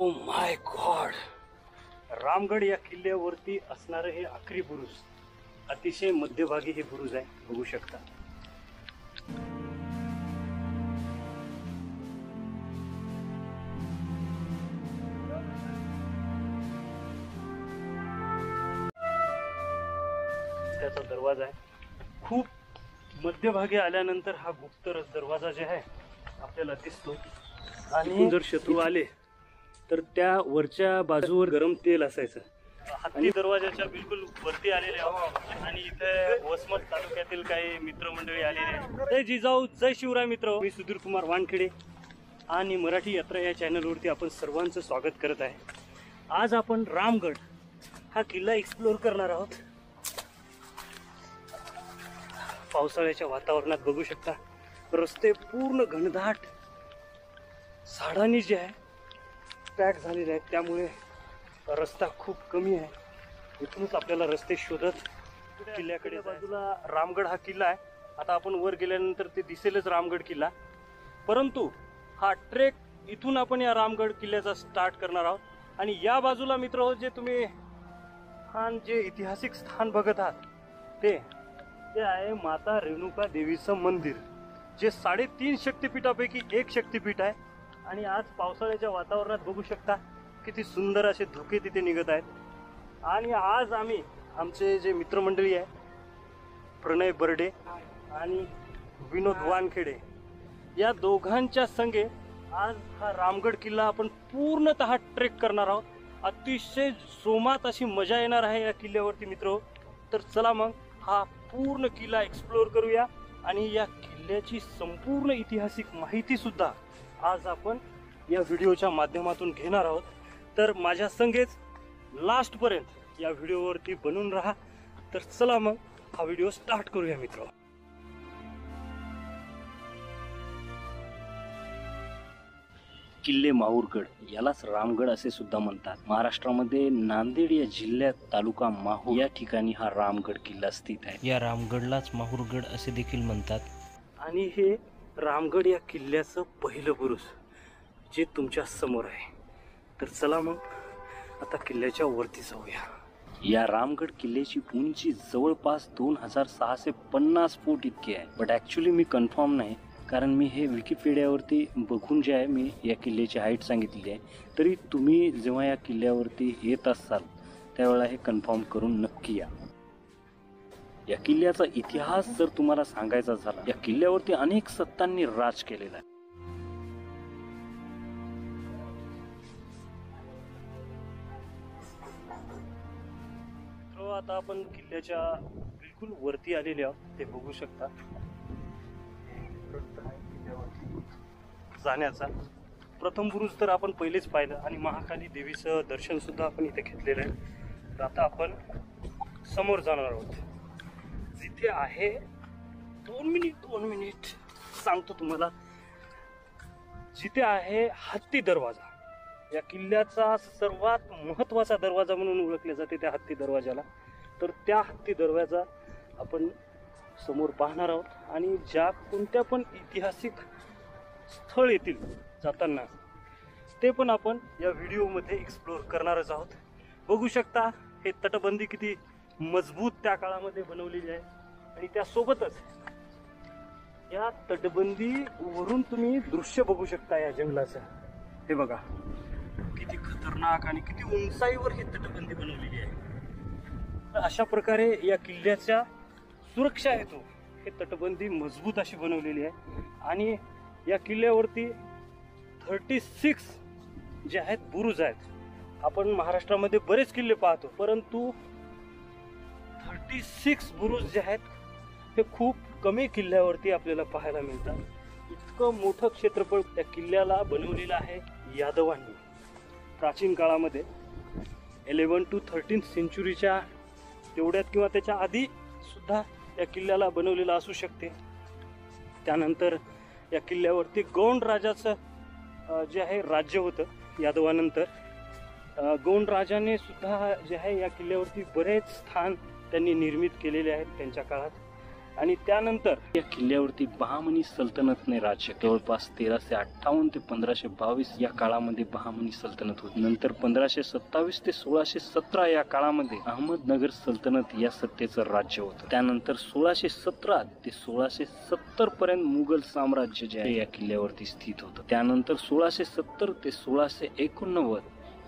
Oh my God, Ramgarh या किल्ल्यावरती असणारे हे आखरी बुरुज, अतिशय मध्यभागी हे बुरुज आहे, बघू शकता. त्याचा दरवाजा आहे. खूप मध्यभागी आल्यानंतर हा गुप्त दरवाजा जे आहे आपल्याला दिसतो. आणि जर शत्रू आले तर त्या वरच्या बाजूवर गरम तेल असायचं. हत्ती दरवाजाच्या बिलकुल वरती आलेले आहोत आणि इथे वसमत तालुक्यातील काही मित्रमंडळी आलेले आहेत. जय जिजाऊ, जय शिवराय मित्र. मी सुधीर कुमार वानखेडे आणि मराठी यात्रा या चॅनलवरती आपण सर्वांचं स्वागत करत आहे. आज आपण रामगड हा किल्ला एक्सप्लोर करणार आहोत. पावसाळ्याच्या वातावरणात बघू शकता रस्ते पूर्ण घनदाट झाडांनी जे आहे पॅक झालेले आहेत, त्यामुळे रस्ता खूप कमी आहे. इथूनच आपल्याला रस्ते शोधत किल्ल्याकडे. बाजूला रामगड हा किल्ला आहे. आता आपण वर गेल्यानंतर ते दिसेलच रामगड किल्ला, परंतु हा ट्रेक इथून आपण या रामगड किल्ल्याचा स्टार्ट करणार आहोत. आणि या बाजूला मित्र जे तुम्ही जे ऐतिहासिक स्थान बघत आहात ते आहे माता रेणुका देवीचं मंदिर, जे 3.5 शक्तिपीठापैकी एक शक्तिपीठ आहे. आणि आज पावसाळ्याच्या वातावरणात बघू शकता किती सुंदर असे धुके तिथे निघत आहेत. आणि आज आम्ही आमचे जे मित्रमंडळी आहे प्रणय बर्डे आणि विनोद वानखेडे या दोघांच्या संगे आज हा रामगड किल्ला आपण पूर्णतः ट्रेक करणार आहोत. अतिशय जोमात अशी मजा येणार आहे या किल्ल्यावरती मित्र. तर चला मग हा पूर्ण किल्ला एक्सप्लोर करूया आणि या किल्ल्याची संपूर्ण ऐतिहासिक माहिती सुद्धा आज आपण या व्हिडिओच्या माध्यमातून घेणार आहोत. तर माझ्या संगेच लास्ट पर्यंत या व्हिडिओवरती बनून राहा. तर चला मग हा व्हिडिओ स्टार्ट करूया मित्र. किल्ले माहूरगड यालाच रामगड असे सुद्धा म्हणतात. महाराष्ट्रामध्ये नांदेड या जिल्ह्यात तालुका माहूर या ठिकाणी हा रामगड किल्ला स्थित आहे. या रामगडलाच माहूरगड असे देखील म्हणतात. आणि हे रामगड या किल्ल्याचं पहिलं बुरुज जे तुमच्या समोर आहे. तर चला मग आता किल्ल्याच्या वरती जाऊया. या रामगड किल्ल्याची उंची जवळपास 2650 फूट इतकी आहे. बट ॲक्च्युली मी कन्फर्म नाही, कारण मी हे विकिपीडियावरती बघून जे आहे मी या किल्ल्याची हाईट सांगितलेली आहे. तरी तुम्ही जेव्हा या किल्ल्यावरती येत असाल त्यावेळेला हे कन्फर्म करून नक्की या. या किल्ल्याचा इतिहास जर तुम्हाला सांगायचा झाला, या किल्ल्यावरती अनेक सत्तांनी राज केलेला आहे. आता आपण किल्ल्याच्या बिलकुल वरती आलेले आहोत, ते बघू शकता. जाण्याचा प्रथम बुरुज तर आपण पहिलेच पाहिलं आणि महाकाली देवीचं दर्शन सुद्धा आपण इथे घेतलेलं आहे. तर आता आपण समोर जाणार आहोत. जिथे आहे 2 मिनिट सांगतो तुम्हाला. जिथे आहे हत्ती दरवाजा, या किल्ल्याचा सर्वात महत्त्वाचा दरवाजा म्हणून ओळखले जाते त्या हत्ती दरवाजाला. तर त्या हत्ती दरवाजा आपण समोर पाहणार आहोत. आणि ज्या कोणत्या पण ऐतिहासिक स्थळ येतील जाताना ते पण आपण या व्हिडिओमध्ये एक्सप्लोर करणारच आहोत. बघू शकता हे तटबंदी किती मजबूत त्या काळामध्ये बनवलेली आहे. आणि त्यासोबतच या तटबंदीवरून तुम्ही दृश्य बघू शकता या जंगलाचं. हे बघा किती खतरनाक आणि किती उंचाईवर ही तटबंदी बनवलेली आहे. तर अशा प्रकारे या किल्ल्याच्या सुरक्षा हेतू हे तटबंदी मजबूत अशी बनवलेली आहे. आणि या किल्ल्यावरती 36 जे आहेत बुरुज आहेत. आपण महाराष्ट्रामध्ये बरेच किल्ले पाहतो, परंतु 36 बुरुज जे आहेत हे खूप कमी किल्ल्यावरती आपल्याला पाहायला मिळतात. इतकं मोठं क्षेत्रफळ त्या किल्ल्याला बनवलेलं आहे यादवांनी. प्राचीन काळामध्ये 11 to 13 सेंचुरीच्या तेवढ्यात किंवा त्याच्या आधी सुद्धा या किल्ल्याला बनवलेलं असू शकते. त्यानंतर या किल्ल्यावरती गौंड राजाचं जे आहे राज्य होतं यादवानंतर. गौंड राजाने सुद्धा जे आहे या किल्ल्यावरती बरेच स्थान त्यांनी निर्मित केलेले आहेत त्यांच्या काळात. आणि त्यानंतर या किल्ल्यावरती बहामनी सल्तनतने राज्य जवळपास 1358 ते 1522 या काळामध्ये बहामनी सल्तनत होती. नंतर 1527 ते 1617 या काळामध्ये अहमदनगर सल्तनत या सत्तेचं राज्य होतं. त्यानंतर 1617 ते 1670 पर्यंत मुघल साम्राज्य जे आहे या किल्ल्यावरती स्थित होतं. त्यानंतर 1670 ते 1689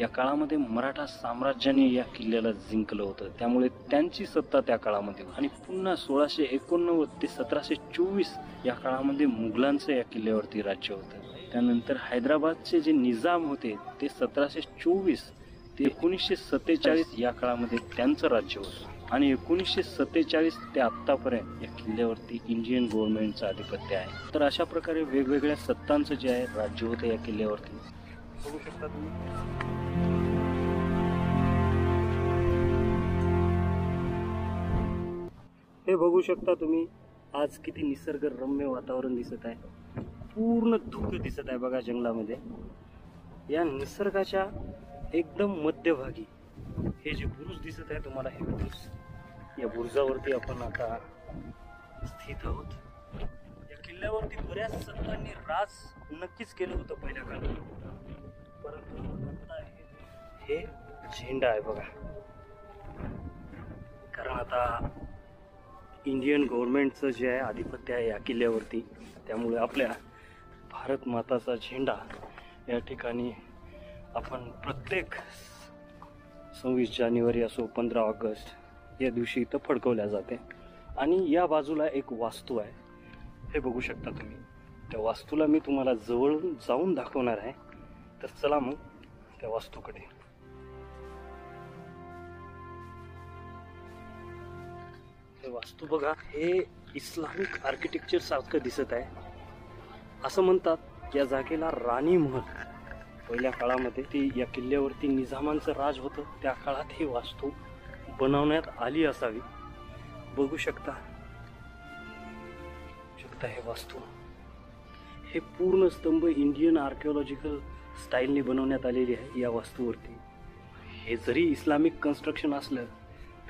या काळामध्ये मराठा साम्राज्याने या किल्ल्याला जिंकलं होतं. त्यामुळे त्यांची सत्ता त्या काळामध्ये आणि पुन्हा 1689 ते 1724 या काळामध्ये मुघलांचं या किल्ल्यावरती राज्य होतं. त्यानंतर हैदराबादचे जे निजाम होते ते 1724 ते 1947 या काळामध्ये त्यांचं राज्य होतं आणि 1947 ते आत्तापर्यंत या किल्ल्यावरती इंडियन गव्हर्नमेंटचं आधिपत्य आहे. तर अशा प्रकारे वेगवेगळ्या सत्तांचं जे आहे राज्य होतं या किल्ल्यावरती. बघू शकता तुम्ही. हे बघू शकता तुम्ही आज किती निसर्गरम्य वातावरण दिसत आहे. पूर्ण धुकं दिसत आहे बघा जंगलामध्ये. या निसर्गाच्या एकदम मध्यभागी हे जे बुरुज दिसत आहे तुम्हाला, हे बुरुज, या बुरुजावरती आपण आता स्थित आहोत. या किल्ल्यावरती बऱ्याच सत्तांनी राज नक्कीच केलं होतं पहिल्या काळात, परंतु आता हे झेंडा आहे बघा. कारण आता इंडियन गव्हर्नमेंटचं जे आहे आधिपत्य आहे या किल्ल्यावरती, त्यामुळे आपल्या भारत माताचा झेंडा या ठिकाणी आपण प्रत्येक 26 जानेवारी असो 15 ऑगस्ट या दिवशी इथं फडकवल्या जाते. आणि या बाजूला एक वास्तू आहे, हे बघू शकता तुम्ही. त्या वास्तूला मी तुम्हाला जवळून जाऊन दाखवणार आहे. तर चला मग त्या वास्तूकडे. हे वास्तू बघा, हे इस्लामिक आर्किटेक्चर सारखं दिसत आहे. असं म्हणतात या जागेला राणी महल, पहिल्या काळामध्ये ती या किल्ल्यावरती निजामांचं राज होतं, त्या काळात ही वास्तू बनवण्यात आली असावी. बघू शकता हे वास्तू, हे पूर्ण स्तंभ इंडियन आर्किओलॉजिकल स्टाईलने बनवण्यात आलेली आहे या वास्तूवरती. हे जरी इस्लामिक कन्स्ट्रक्शन असलं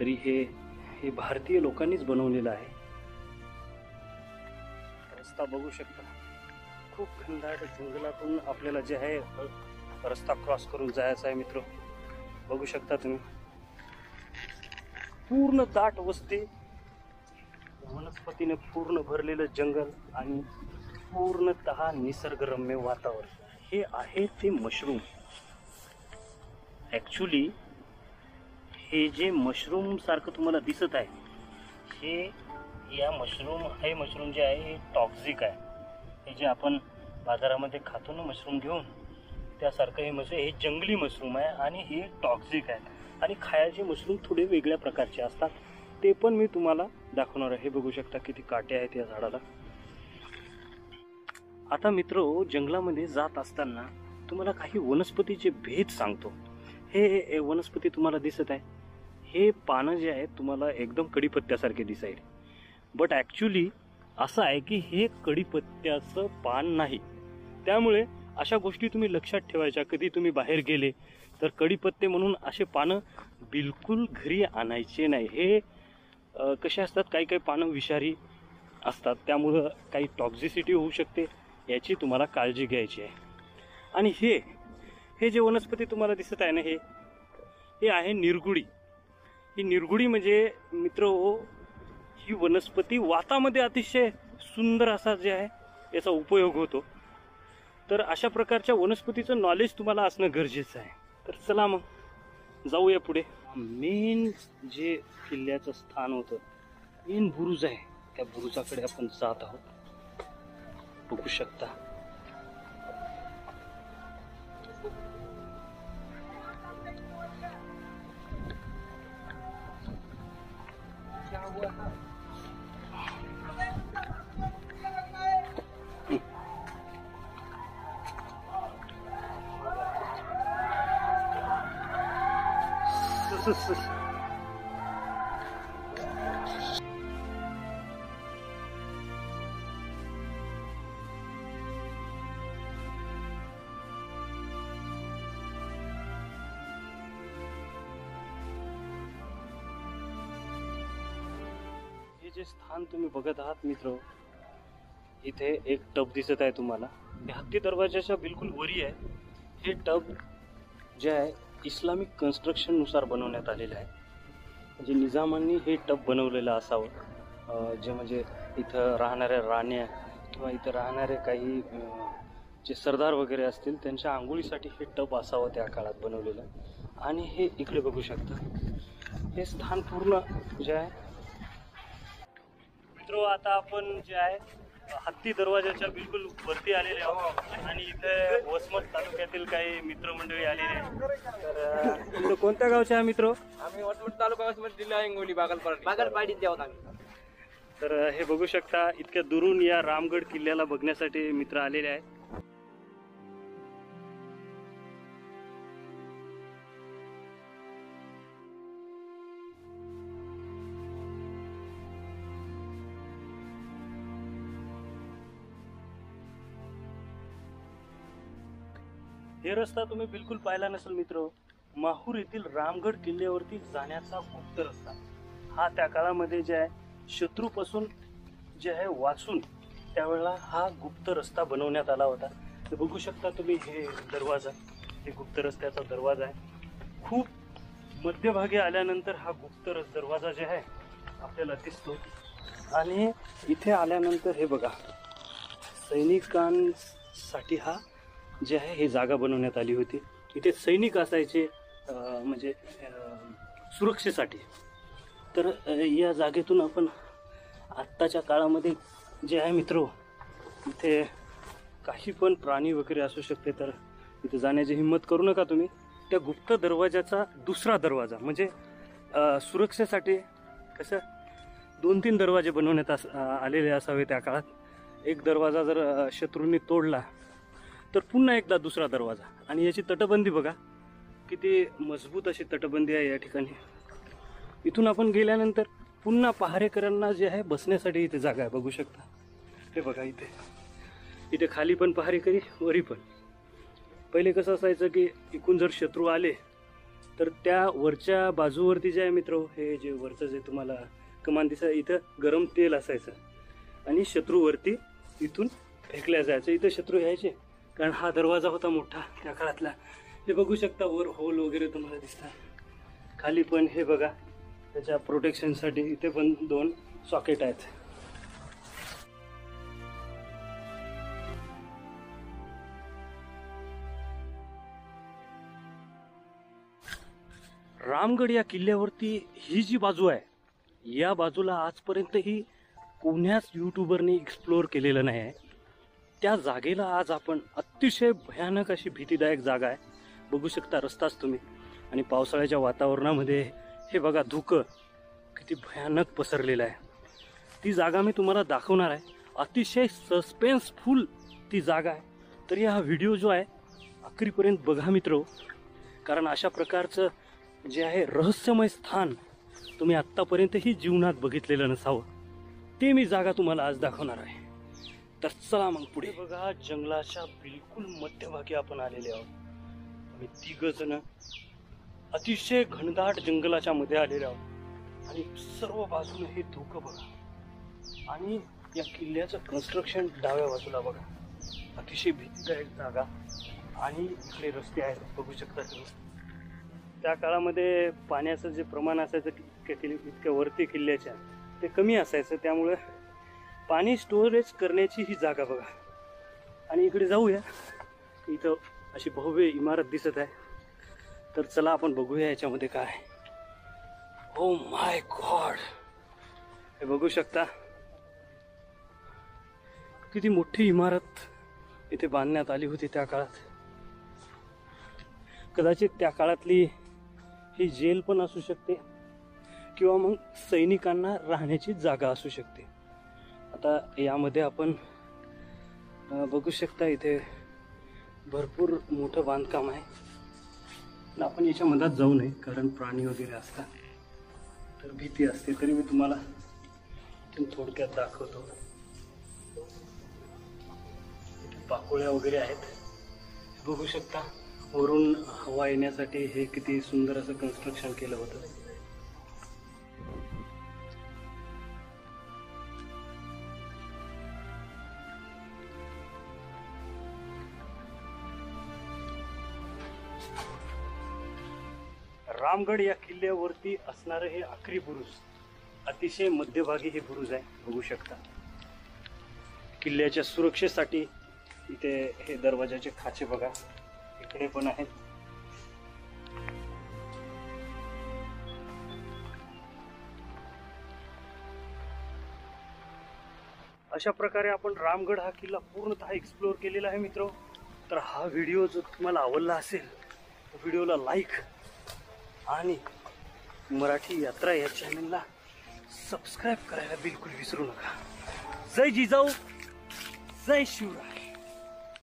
तरी हे भारतीय लोकांनीच बनवलेलं आहे. रस्ता बघू शकता, खूप घनदाट जंगलातून आपल्याला जे आहे रस्ता क्रॉस करून जायचा आहे मित्र. बघू शकता तुम्ही, पूर्ण दाट वस्ती, वनस्पतीने पूर्ण भरलेलं जंगल आणि पूर्णतः निसर्गरम्य वातावरण. हे आहे ते मशरूम. ॲक्च्युली हे जे मशरूम सारखं तुम्हाला दिसत आहे, हे मशरूम जे आहे हे टॉक्झिक आहे. हे जे आपण बाजारामध्ये खातो ना मशरूम घेऊन, त्यासारखं हे जंगली मशरूम आहे आणि हे टॉक्झिक आहे. आणि खायचे मशरूम थोडे वेगळ्या प्रकारचे असतात, ते पण मी तुम्हाला दाखवणार आहे. हे बघू शकता किती काटे आहेत या झाडाला. आता मित्र, जंगलामध्ये जात असताना तुम्हाला काही वनस्पतीचे भेद सांगतो. हे वनस्पती तुम्हाला दिसत आहे, हे पानं जे आहेत तुम्हाला एकदम कढीपत्त्यासारखे दिसाईल, बट ॲक्च्युली असं आहे की हे कढीपत्त्याचं पान नाही. त्यामुळे अशा गोष्टी तुम्ही लक्षात ठेवायच्या. कधी तुम्ही बाहेर गेले तर कढीपत्ते म्हणून असे पानं बिलकुल घरी आणायचे नाही. हे कसे असतात, काही काही पानं विषारी असतात, त्यामुळं काही टॉक्झिसिटी होऊ शकते, याची तुम्हाला काळजी घ्यायची आहे. आणि हे जे वनस्पती तुम्हाला दिसत आहे ना, हे आहे निरगुडी. ही निरगुडी म्हणजे मित्र ही वनस्पती वातामध्ये अतिशय सुंदर असा जे आहे याचा उपयोग होतो. तर अशा प्रकारच्या वनस्पतीचं नॉलेज तुम्हाला असणं गरजेचं आहे. तर चला मग जाऊया पुढे. मेन जे किल्ल्याचं स्थान होतं, मेन बुरुज आहे, त्या बुरुजाकडे आपण जात आहोत. बघू शकता जे स्थान तुम्ही बघत आहात मित्र, इथे एक टब दिसत आहे तुम्हाला. हे हत्ती दरवाजाच्या बिलकुल वरी आहे. हे टब जे आहे इस्लामिक कन्स्ट्रक्शन नुसार बनवण्यात आलेलं आहे. म्हणजे निजामांनी हे टब बनवलेलं असावं. जे म्हणजे इथं राहणाऱ्या राण्या किंवा इथं राहणारे काही जे सरदार वगैरे असतील त्यांच्या आंघोळीसाठी हे टब असावं त्या काळात बनवलेलं. आणि हे इकडे बघू शकता, हे स्थान पूर्ण जे आहे मित्र. आता आपण जे आहे हत्ती दरवाजाच्या बिलकुल वरती आलेले आहोत आणि इथे वसमत तालुक्यातील काही मित्रमंडळी आलेले आहेत. तर कोणत्या गावचे आहे मित्र? आम्ही वसमत तालुका वसमत जिल्हा हिंगोली बागलपाडीत आहोत आम्ही. तर हे बघू शकता, इतक्या दुरून या रामगड किल्ल्याला बघण्यासाठी मित्र आलेले आहेत. हे रस्ता तुम्ही बिलकुल पाहिला नसेल मित्र. माहूर येथील रामगड किल्ल्यावरती जाण्याचा गुप्त रस्ता. हा त्या काळामध्ये जे आहे शत्रूपासून जे आहे वाचून त्यावेळेला हा गुप्त रस्ता बनवण्यात आला होता. ते बघू शकता तुम्ही, हे दरवाजा, हे गुप्त रस्त्याचा दरवाजा आहे. खूप मध्यभागी आल्यानंतर हा गुप्त दरवाजा जे आहे आपल्याला दिसतो. आणि इथे आल्यानंतर हे बघा, सैनिकांसाठी हा जे आहे हे जागा बनवण्यात आली होती. इथे सैनिक असायचे म्हणजे सुरक्षेसाठी. तर या जागेतून आपण आत्ताच्या काळामध्ये जे आहे मित्र, इथे काही पण प्राणी वगैरे असू शकते, तर इथे जाण्याची हिंमत करू नका तुम्ही. त्या गुप्त दरवाजाचा दुसरा दरवाजा म्हणजे सुरक्षेसाठी कसं 2-3 दरवाजे बनवण्यात आलेले असावे त्या काळात. एक दरवाजा जर शत्रूंनी तोडला तर पुन्हा एकदा दुसरा दरवाजा. आणि याची तटबंदी बघा, किती मजबूत अशी तटबंदी आहे या ठिकाणी. इथून आपण गेल्यानंतर पुन्हा पहारेकरांना जे आहे बसण्यासाठी इथे जागा आहे, बघू शकता. हे बघा, इथे खाली पण पहारेकरी, वरी पण. पहिले कसं असायचं की इकडून जर शत्रू आले तर त्या वरच्या बाजूवरती जे आहे मित्र, हे जे वरचं जे तुम्हाला कमान दिसतं, इथं गरम तेल असायचं आणि शत्रूवरती इथून फेकल्या जायचं. इथं शत्रू यायचे कारण हा दरवाजा होता मोठा त्या काळातला. हे बघू शकता, वर होल वगैरे तुम्हाला दिसतात. खाली पण हे बघा, त्याच्या प्रोटेक्शनसाठी इथे पण 2 सॉकेट आहेत. रामगड या किल्ल्यावरती ही जी बाजू आहे, या बाजूला आजपर्यंतही कोण्याच यूट्यूबरने एक्सप्लोअर केलेलं नाही आहे. त्या जागेला आज आपण, अतिशय भयानक अशी भीतीदायक जागा आहे, बघू शकता रस्ताच तुम्ही. आणि पावसाळ्याच्या वातावरणामध्ये हे बघा, धुकं किती भयानक पसरलेलं आहे. ती जागा मी तुम्हाला दाखवणार आहे. अतिशय सस्पेन्सफुल ती जागा आहे. तरी हा व्हिडिओ जो आहे अखेरीपर्यंत बघा मित्र, कारण अशा प्रकारचं जे आहे रहस्यमय स्थान तुम्ही आत्तापर्यंतही जीवनात बघितलेलं नसावं. ते मी जागा तुम्हाला आज दाखवणार आहे. तर चला मग पुढे. बघा, जंगलाच्या बिलकुल मध्यभागी आपण आलेले आहोत. आम्ही 3 जण अतिशय घनदाट जंगलाच्या मध्ये आलेले आहोत आणि सर्व बाजूने हे धुकं बघा. आणि या किल्ल्याचं कन्स्ट्रक्शन डाव्या बाजूला बघा, अतिशय भीतीदायक जागा. आणि इकडे रस्ते आहेत, बघू शकता तुम्ही. त्या काळामध्ये पाण्याचं जे प्रमाण असायचं इतक्या वरती किल्ल्याच्या, ते कमी असायचं. त्यामुळे पाणी स्टोरेज करण्याची ही जागा बघा. आणि इकडे जाऊया, इथं अशी भव्य इमारत दिसत आहे. तर चला आपण बघूया याच्यामध्ये काय. ओ माय गॉड, हे बघू शकता, किती मोठी इमारत इथे बांधण्यात आली होती त्या काळात. कदाचित त्या काळातली ही जेल पण असू शकते किंवा मग सैनिकांना राहण्याची जागा असू शकते. आता यामध्ये आपण बघू शकता, इथे भरपूर मोठं बांधकाम आहे. आपण याच्या मधात जाऊ नये कारण प्राणी वगैरे असतात तर भीती असते. तरी मी तुम्हाला थोडक्यात दाखवतो. पाकोळ्या वगैरे आहेत, बघू शकता. वरून हवा येण्यासाठी हे किती सुंदर असं कन्स्ट्रक्शन केलं होतं. रामगड या किल्ल्यावरती असणारं हे आखरी बुरुज अतिशय मध्यभागी हे बुरुज आहे, बघू शकता. किल्ल्याच्या सुरक्षेसाठी इथे हे दरवाजाचे खाचे बघा, इकडे पण आहेत. अशा प्रकारे आपण रामगड हा किल्ला पूर्णतः एक्सप्लोअर केलेला आहे मित्र. तर हा व्हिडिओ जर तुम्हाला आवडला असेल तर व्हिडिओला लाईक आणि मराठी यात्रा या चॅनलला सबस्क्राईब करायला बिलकुल विसरू नका. जय जिजाऊ, जय शिवराय.